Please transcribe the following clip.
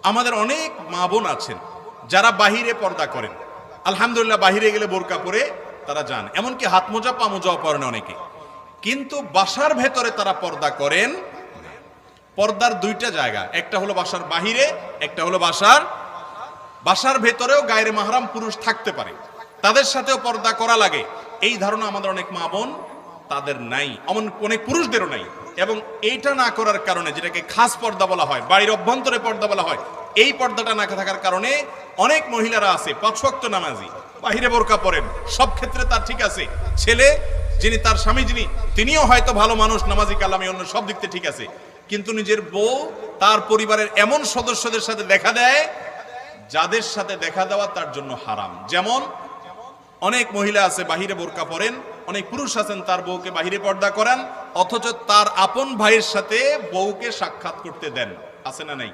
আমাদের অনেক মা বোন আছেন যারা বাহিরে পর্দা করেন, আলহামদুলিল্লাহ, বাহিরে গেলে বোরকা পরে তারা যান, এমনকি হাত মোজা পা মোজাও পরেন অনেকে, কিন্তু বাসার ভেতরে তারা পর্দা করেন। পর্দার দুইটা জায়গা, একটা হলো বাসার বাহিরে, একটা হলো বাসার ভেতরেও গায়রে মাহরাম পুরুষ থাকতে পারে, তাদের সাথেও পর্দা করা লাগে। এই ধারণা আমাদের অনেক মা বোন তাদের নাই, অনেক পুরুষদেরও নাই। এবং এইটা না করার কারণে, যেটাকে খাস পর্দা বলা হয়, বাড়ির অভ্যন্তরে পর্দা বলা হয়, এই পর্দাটা না থাকার কারণে অনেক মহিলারা আছে 5 ওয়াক্ত নামাজি, বাহিরে বোরকা পরেন, সব ক্ষেত্রে তার ঠিক আছে। ছেলে যিনি, তার স্বামী যিনি, তিনিও হয়তো ভালো মানুষ, নামাজি কালামি, অন্য সব দিক থেকে ঠিক আছে, কিন্তু নিজের বউ তার পরিবারের এমন সদস্যদের সাথে দেখা দেয় যাদের সাথে দেখা দেওয়া তার জন্য হারাম। যেমন অনেক মহিলা আছে বাহিরে বোরকা পরেন, অনেক পুরুষ আছেন তার বউকে বাহিরে পর্দা করান, অথচ তার আপন ভাইয়ের সাথে বউকে সাক্ষাৎ করতে দেন, আছে না নাই?